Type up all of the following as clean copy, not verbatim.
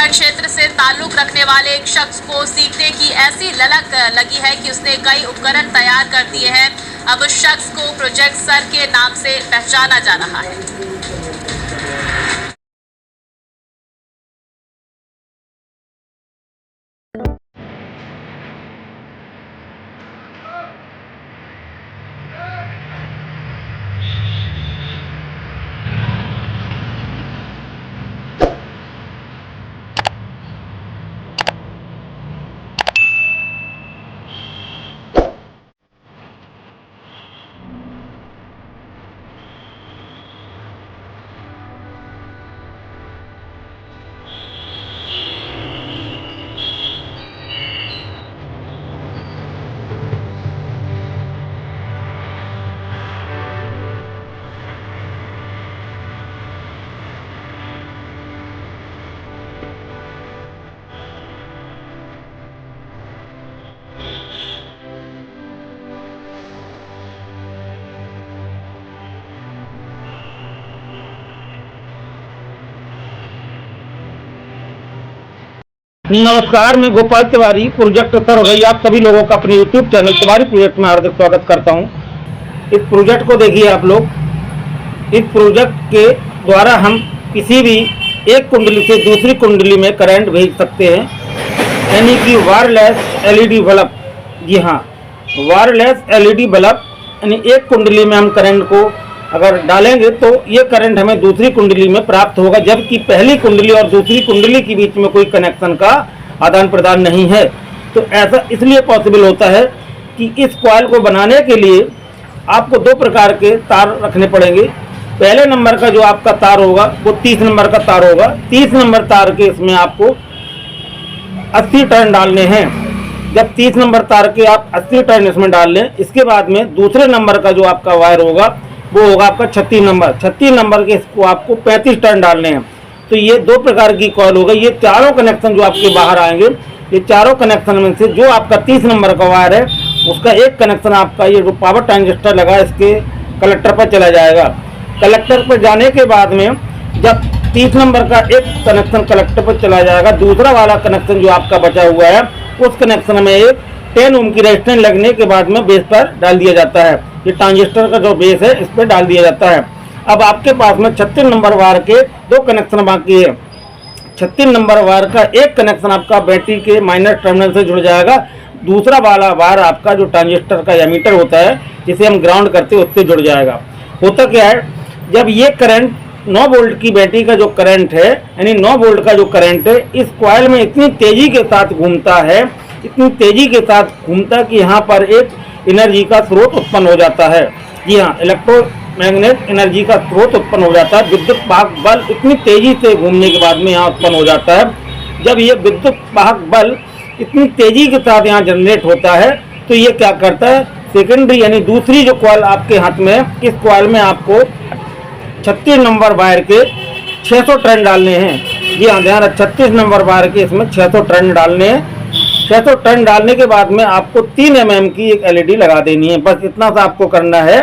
उत्तराखंड क्षेत्र से ताल्लुक रखने वाले एक शख्स को सीखने की ऐसी ललक लगी है कि उसने कई उपकरण तैयार कर दिए हैं। अब उस शख्स को प्रोजेक्ट सर के नाम से पहचाना जा रहा है। नमस्कार, मैं गोपाल तिवारी प्रोजेक्ट सर रही आप सभी लोगों का अपने YouTube चैनल तिवारी प्रोजेक्ट में हार्दिक स्वागत करता हूं। इस प्रोजेक्ट को देखिए आप लोग। इस प्रोजेक्ट के द्वारा हम किसी भी एक कुंडली से दूसरी कुंडली में करंट भेज सकते हैं, यानी कि वायरलेस LED बल्ब। जी हाँ, वायरलेस LED बल्ब, यानी एक कुंडली में हम करंट को अगर डालेंगे तो ये करंट हमें दूसरी कुंडली में प्राप्त होगा, जबकि पहली कुंडली और दूसरी कुंडली के बीच में कोई कनेक्शन का आदान प्रदान नहीं है। तो ऐसा इसलिए पॉसिबल होता है कि इस कॉइल को बनाने के लिए आपको दो प्रकार के तार रखने पड़ेंगे। पहले नंबर का जो आपका तार होगा वो 30 नंबर का तार होगा। 30 नंबर तार के इसमें आपको 80 टर्न डालने हैं। जब 30 नंबर तार के आप 80 टर्न इसमें डाल लें, इसके बाद में दूसरे नंबर का जो आपका वायर होगा वो होगा आपका 36 नंबर। 36 नंबर के इसको आपको 35 टर्न डालने हैं। तो ये दो प्रकार की कॉइल होगा। ये चारों कनेक्शन जो आपके बाहर आएंगे, ये चारों कनेक्शन में से जो आपका 30 नंबर का वायर है उसका एक कनेक्शन आपका ये जो पावर ट्रांजिस्टर लगा इसके कलेक्टर पर चला जाएगा। कलेक्टर पर जाने के बाद में जब 30 नंबर का एक कनेक्शन कलेक्टर पर चला जाएगा, दूसरा वाला कनेक्शन जो आपका बचा हुआ है उस कनेक्शन में एक 10 ओम की रेजिस्टेंस लगने के बाद में बेस पर डाल दिया जाता है। ये ट्रांजिस्टर का जो बेस है इस पर डाल दिया जाता है। अब आपके पास में 36 नंबर वायर के दो कनेक्शन बाकी है। 36 नंबर वायर का एक कनेक्शन आपका बैटरी के माइनस टर्मिनल से जुड़ जाएगा। दूसरा वाला वायर आपका जो ट्रांजिस्टर का एमीटर होता है जिसे हम ग्राउंड करते हैं उससे जुड़ जाएगा। होता क्या है, जब ये करंट 9 वोल्ट की बैटरी का जो करंट है, यानी 9 वोल्ट का जो करंट है, इस कॉइल में इतनी तेजी के साथ घूमता है, इतनी तेजी के साथ घूमता कि यहाँ पर एक एनर्जी का स्रोत उत्पन्न हो जाता है। जी हाँ, इलेक्ट्रोमैग्नेट एनर्जी का स्रोत उत्पन्न हो जाता है। विद्युत वाहक बल इतनी तेजी से घूमने के बाद में यहाँ उत्पन्न हो जाता है। जब ये विद्युत वाहक बल इतनी तेजी के साथ यहाँ जनरेट होता है तो ये क्या करता है, सेकेंडरी यानी दूसरी जो कॉइल आपके हाथ में है, इस कॉइल में आपको 36 नंबर वायर के 600 टर्न डालने हैं। जी हाँ, ध्यान, 36 नंबर वायर के इसमें 600 टर्न डालने हैं। 600 टर्न डालने के बाद में आपको 3 mm की एक LED लगा देनी है। बस इतना सा आपको करना है।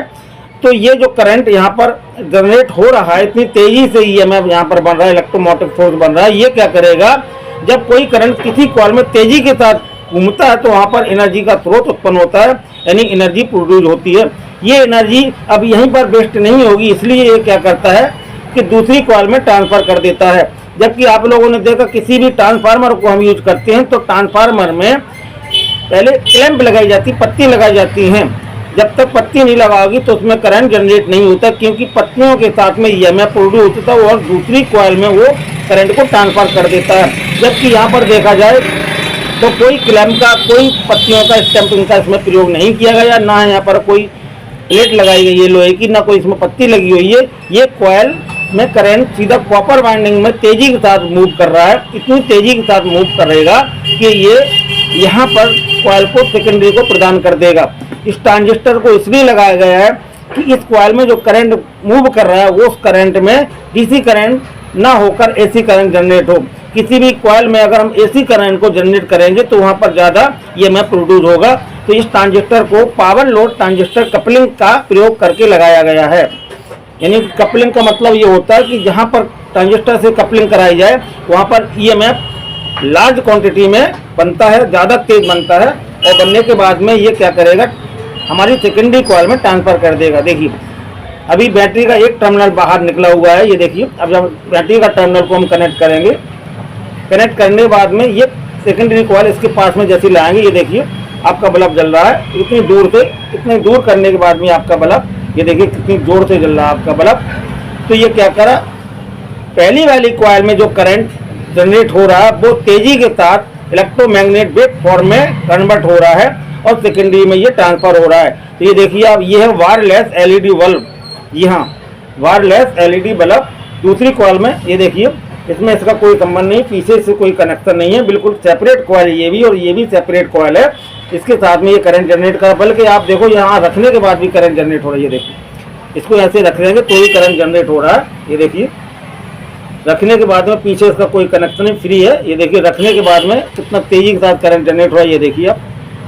तो ये जो करंट यहाँ पर जनरेट हो रहा है, इतनी तेजी से EMF यहाँ पर बन रहा है, इलेक्ट्रोमोटिव फोर्स बन रहा है। ये क्या करेगा, जब कोई करंट किसी कॉइल में तेजी के साथ घूमता है तो वहाँ पर एनर्जी का स्रोत उत्पन्न होता है, यानी एनर्जी प्रोड्यूस होती है। ये एनर्जी अब यहीं पर वेस्ट नहीं होगी, इसलिए ये क्या करता है कि दूसरी कॉइल में ट्रांसफर कर देता है। जबकि आप लोगों ने देखा किसी भी ट्रांसफार्मर को हम यूज करते हैं तो ट्रांसफार्मर में पहले क्लैंप लगाई जाती, पत्ती लगाई जाती हैं। जब तक पत्ती नहीं लगाओगी तो उसमें करंट जनरेट नहीं होता, क्योंकि पत्तियों के साथ में EMF प्रोड्यूस होता है और दूसरी कॉइल में वो करंट को ट्रांसफर कर देता है। जबकि यहाँ पर देखा जाए तो कोई क्लैंप का, कोई पत्तियों का, स्टैंपिंग का इसमें प्रयोग नहीं किया गया, ना यहाँ पर कोई प्लेट लगाई गई है लोहे की, ना कोई इसमें पत्ती लगी हुई है। ये कॉइल में करंट सीधा कॉपर वाइंडिंग में तेजी के साथ मूव कर रहा है। इतनी तेजी के साथ मूव करेगा कि ये यहाँ पर कॉइल को सेकेंडरी को प्रदान कर देगा। इस ट्रांजिस्टर को इसलिए लगाया गया है कि इस कॉइल में जो करंट मूव कर रहा है वो उस करंट में DC करंट ना होकर AC करंट जनरेट हो। किसी भी कॉइल में अगर हम AC करंट को जनरेट करेंगे तो वहाँ पर ज़्यादा EMF प्रोड्यूस होगा। तो इस ट्रांजिस्टर को पावर लोड ट्रांजिस्टर कपलिंग का प्रयोग करके लगाया गया है। यानी कपलिंग का मतलब ये होता है कि जहाँ पर ट्रांजिस्टर से कपलिंग कराई जाए वहाँ पर EMF लार्ज क्वांटिटी में बनता है, ज़्यादा तेज बनता है, और बनने के बाद में ये क्या करेगा, हमारी सेकेंडरी कॉइल में ट्रांसफ़र कर देगा। देखिए अभी बैटरी का एक टर्मिनल बाहर निकला हुआ है, ये देखिए। अब जब बैटरी का टर्मिनल को हम कनेक्ट करेंगे, कनेक्ट करने के बाद में ये सेकेंडरी कॉइल इसके पास में जैसे लाएंगे, ये देखिए आपका बल्ब जल रहा है। इतनी दूर से, इतनी दूर करने के बाद में आपका बल्ब, ये देखिए कितनी जोर से जल रहा है आपका बल्ब। तो ये क्या करा, पहली वाली कॉइल में जो करंट जनरेट हो रहा है वो तेजी के साथ इलेक्ट्रोमैग्नेट वेव फॉर्म में कन्वर्ट हो रहा है, और सेकेंडरी में ये ट्रांसफर हो रहा है। तो ये देखिए आप, ये है वायरलेस एलईडी बल्ब, यहाँ वायरलेस एलईडी बल्ब। दूसरी कॉइल में ये देखिए, इसमें इसका कोई संबंध नहीं, पीछे से कोई कनेक्शन नहीं है, बिल्कुल सेपरेट कॉइल ये भी, और ये भी सेपरेट कॉइल है। इसके साथ में ये करंट जनरेट कर, बल्कि आप देखो यहाँ रखने के बाद भी करंट जनरेट हो रहा है। ये देखिए, इसको ऐसे रख देंगे तो ही करंट जनरेट हो रहा है। ये देखिए रखने के बाद में पीछे इसका कोई कनेक्शन नहीं, फ्री है। ये देखिए रखने के बाद में कितना तेजी के साथ करंट जनरेट हो रहा है, ये देखिए आप।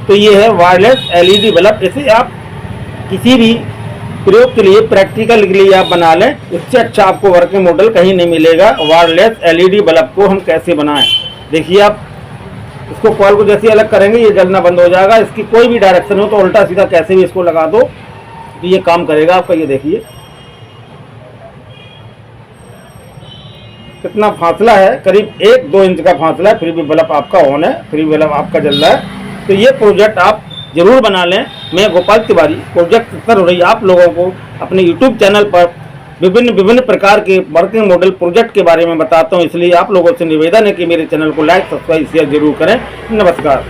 तो ये है वायरलेस एलईडी बल्ब। इसे आप किसी भी प्रयोग के लिए, प्रैक्टिकल के लिए आप बना लें, इससे अच्छा आपको वर्किंग मॉडल कहीं नहीं मिलेगा। वायरलेस एलईडी बल्ब को हम कैसे बनाएं, देखिए आप। इसको कॉइल को जैसे अलग करेंगे ये जलना बंद हो जाएगा। इसकी कोई भी डायरेक्शन हो तो उल्टा सीधा कैसे भी इसको लगा दो तो ये काम करेगा आपका। ये देखिए कितना फासला है, करीब 1-2 इंच का फासला है, फिर भी बल्ब आपका ऑन है, फिर भी बल्ब आपका जल रहा है। तो ये प्रोजेक्ट आप जरूर बना लें। मैं गोपाल तिवारी प्रोजेक्ट कर रही आप लोगों को अपने यूट्यूब चैनल पर विभिन्न प्रकार के वर्किंग मॉडल प्रोजेक्ट के बारे में बताता हूं, इसलिए आप लोगों से निवेदन है कि मेरे चैनल को लाइक, सब्सक्राइब, शेयर जरूर करें। नमस्कार।